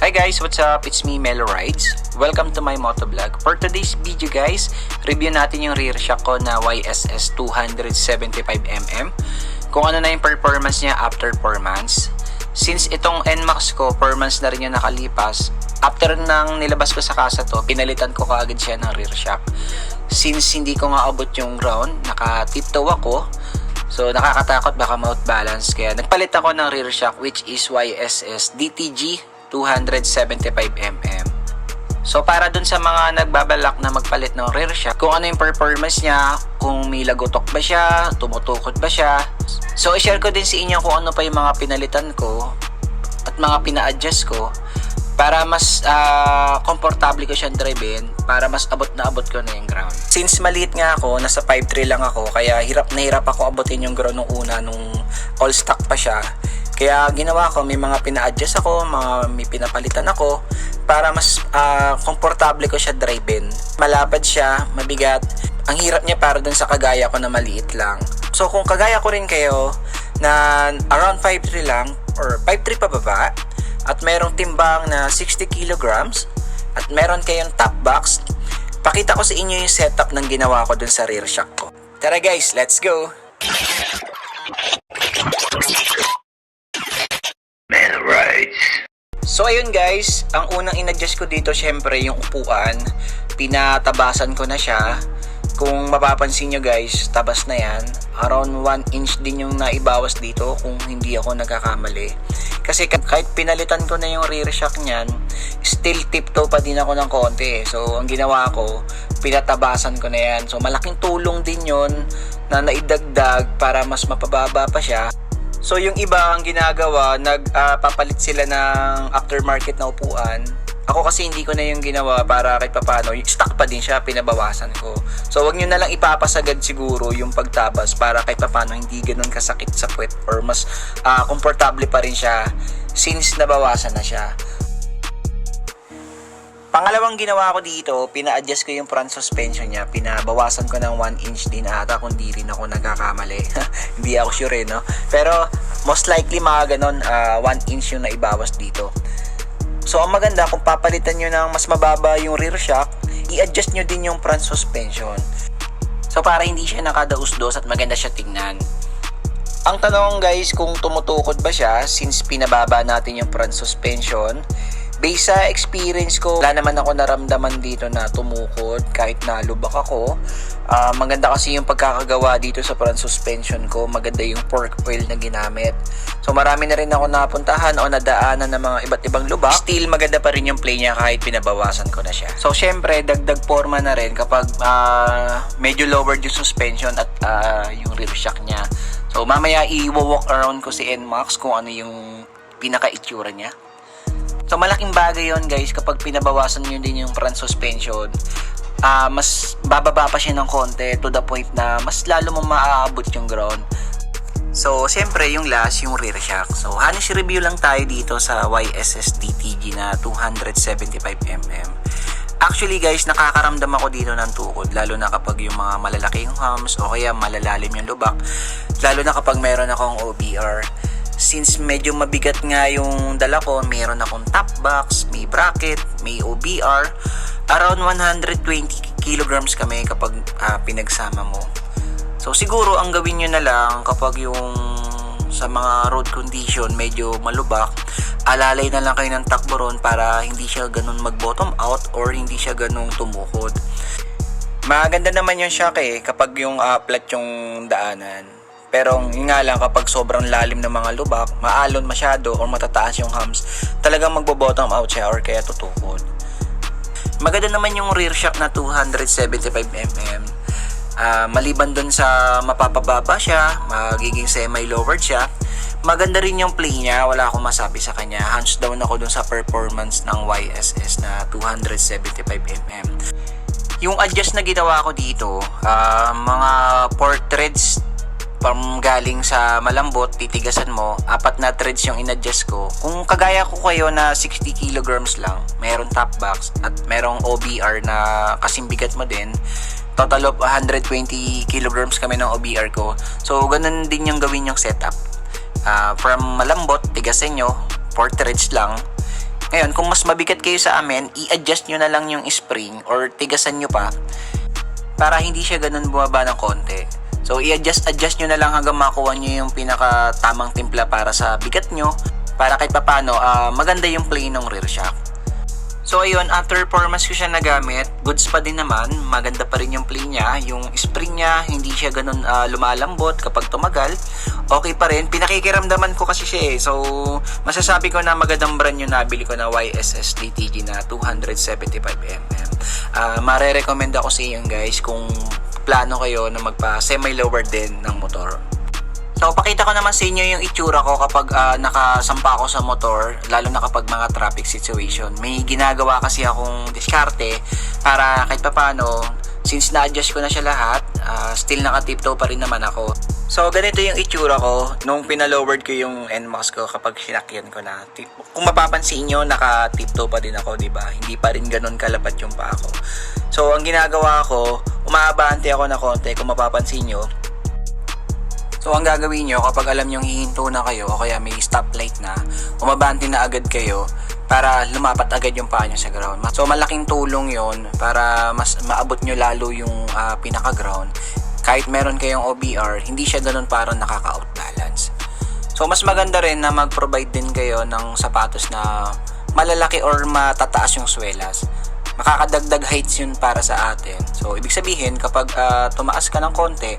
Hi guys, what's up? It's me, Melo Rides. Welcome to my motovlog. For today's video guys, review natin yung rear shock ko na YSS 275mm. Kung ano na yung performance niya after 4 months. Since itong NMAX ko, 4 months na rin yung nakalipas, after nang nilabas ko sa kasa to, pinalitan ko kaagad siya ng rear shock. Since hindi ko nga abot yung ground, naka-tiptoe ako. So nakakatakot baka mouth balance. Kaya nagpalit ako ng rear shock which is YSS DTG 275mm. So para dun sa mga nagbabalak na magpalit ng rear shock, kung ano yung performance niya, kung may lagotok ba siya, tumutukod ba siya. So i-share ko din sa inyo kung ano pa yung mga pinalitan ko at mga pina-adjust ko para mas komportable ko siyang drivein, para mas abot na abot ko na yung ground. Since maliit nga ako, nasa 5'3 lang ako, kaya hirap na hirap ako abutin yung ground nung una, nung all stock pa siya. Kaya ginawa ko, may mga pina-adjust ako, may pinapalitan ako para mas komportable ko siya drivein. Malapad siya, mabigat. Ang hirap niya para dun sa kagaya ko na maliit lang. So kung kagaya ko rin kayo na around 5'3 lang or 5'3 pababa at merong timbang na 60 kilograms at meron kayong top box, pakita ko sa inyo yung setup ng ginawa ko dun sa rear shock ko. Tara guys, let's go! So ayun guys, ang unang in-adjust ko dito syempre yung upuan. Pinatabasan ko na siya. Kung mapapansin nyo guys, tabas na yan. Around 1 inch din yung naibawas dito kung hindi ako nagkakamali. Kasi kahit pinalitan ko na yung rear shock niyan, still tiptoe pa din ako ng konti. So ang ginawa ko, pinatabasan ko na yan. So malaking tulong din yon na naidagdag para mas mapababa pa siya. So yung iba ang ginagawa, nagpapalit sila ng aftermarket na upuan. Ako kasi hindi ko na yung ginawa para kahit papano, stock pa din siya, pinabawasan ko. So wag nyo na lang ipapasagad siguro yung pagtabas para kahit papano hindi ganun kasakit sa puwet or mas komportable pa rin siya since nabawasan na siya. Pangalawang ginawa ko dito, pina-adjust ko yung front suspension niya. Pinabawasan ko ng 1 inch din ata kung di rin ako nagkakamali. Hindi ako sure no? Pero most likely mga ganon, 1 inch yung naibawas dito. So ang maganda, kung papalitan nyo ng mas mababa yung rear shock, i-adjust nyo din yung front suspension. So para hindi siya nakadaus-dos at maganda siya tingnan. Ang tanong guys, kung tumutukod ba siya since pinababa natin yung front suspension. Based sa experience ko, wala naman ako naramdaman dito na tumukod kahit nalubak ako. Maganda kasi yung pagkakagawa dito sa front suspension ko. Maganda yung fork oil na ginamit. So marami na rin ako napuntahan o nadaanan ng mga iba't ibang lubak. Still maganda pa rin yung play niya kahit pinabawasan ko na siya. So syempre dagdag forma na rin kapag medyo lowered yung suspension at yung rear shock niya. So mamaya i-walk around ko si NMAX kung ano yung pinaka-itsura niya. So malaking bagay yon guys kapag pinabawasan nyo din yung front suspension. Mas bababa pa siya ng konti to the point na mas lalo mo maaabot yung ground. So siyempre yung last, yung rear shock. So honest review lang tayo dito sa YSS DTG na 275mm. Actually guys, nakakaramdam ako dito ng tukod, lalo na kapag yung mga malalaking humps o kaya malalalim yung lubak, lalo na kapag meron akong OBR. Since medyo mabigat nga yung dala ko, meron akong top box, may bracket, may OBR. Around 120 kilograms kami kapag pinagsama mo. So siguro ang gawin nyo na lang kapag yung sa mga road condition medyo malubak, alalay na lang kayo ng takbo ron para hindi siya ganun mag bottom out or hindi siya ganun tumukod. Maganda naman yung shock kapag yung flat yung daanan. Pero yun nga lang kapag sobrang lalim ng mga lubak, maalon masyado or matataas yung humps, talagang magbo-bottom out siya or kaya tutukod. Maganda naman yung rear shock na 275mm. Maliban dun sa mapapababa siya, magiging semi-lowered siya, maganda rin yung play niya, wala akong masabi sa kanya. Hands down ako dun sa performance ng YSS na 275mm. Yung adjust na ginawa ko dito, mga port threads galing sa malambot, titigasan mo, 4 na threads yung in-adjust ko. Kung kagaya ko kayo na 60 kilograms lang, meron top box at merong OBR na kasing bigat mo din, total of 120 kilograms kami ng OBR ko. So ganun din yung gawin yung setup. From malambot, tigasan nyo, 4 threads lang, Ngayon, kung mas mabigat kayo sa amin, i-adjust nyo na lang yung spring or tigasan nyo pa para hindi siya ganun bumaba ng konti. So, i-adjust nyo na lang hanggang makuha nyo yung pinaka tamang timpla para sa bigat nyo para kahit papano maganda yung play ng rear shock. So ayun, after 4 months ko siya nagamit, goods pa din naman, maganda pa rin yung play niya, yung spring niya, hindi siya ganun lumalambot kapag tumagal, okay pa rin, pinakikiramdaman ko kasi siya eh, so masasabi ko na magandang brand yung nabili ko na YSS DTG na 275mm. Mare-recommend ako sa inyo guys kung plano kayo na magpa semi-lower din ng motor. So, pakita ko naman sa inyo yung itsura ko kapag nakasampa ako sa motor, lalo na kapag mga traffic situation. May ginagawa kasi akong diskarte para kahit papano, since na-adjust ko na siya lahat, still naka-tiptoe pa rin naman ako. So, ganito yung itsura ko nung pinalowered ko yung NMAX ko kapag sinakyan ko na. Kung mapapansin nyo, naka-tiptoe pa din ako, diba? Hindi pa rin ganun kalapat yung pa ako. So, ang ginagawa ko, umaabante ako na konti kung mapapansin nyo. So, ang gagawin nyo kapag alam nyo hihinto na kayo o kaya may stoplight na, umabante na agad kayo para lumapat agad yung paa nyo sa ground. So, malaking tulong yon para mas maabot nyo lalo yung pinaka-ground. Kahit meron kayong OBR, hindi siya ganun parang nakaka-outbalance. So, mas maganda rin na mag-provide din kayo ng sapatos na malalaki or matataas yung swelas. Makakadagdag heights yun para sa atin. So, ibig sabihin, kapag tumaas ka ng konti,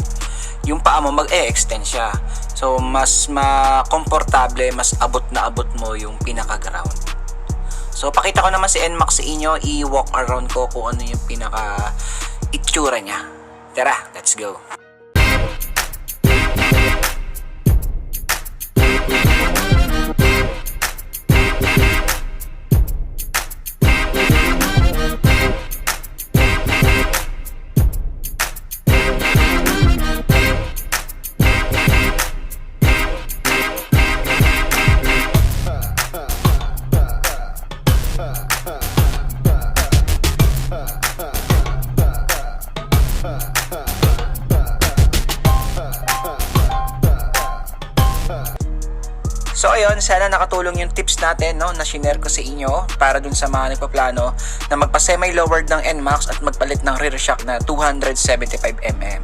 yung paa mo mag-e-extend siya. So, mas komportable, mas abot na abot mo yung pinaka-ground. So, pakita ko naman si NMAX sa inyo, i-walk around ko kung ano yung pinaka-itsura niya. Tara, let's go! So ayun, sana nakatulong yung tips natin no, na shinare ko sa inyo para dun sa mga nagpaplano na magpa semi-lowered ng NMAX at magpalit ng rear shock na 275mm.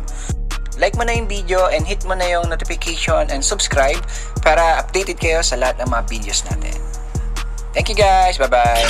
Like mo na yung video and hit mo na yung notification and subscribe para updated kayo sa lahat ng mga videos natin. Thank you guys, bye-bye!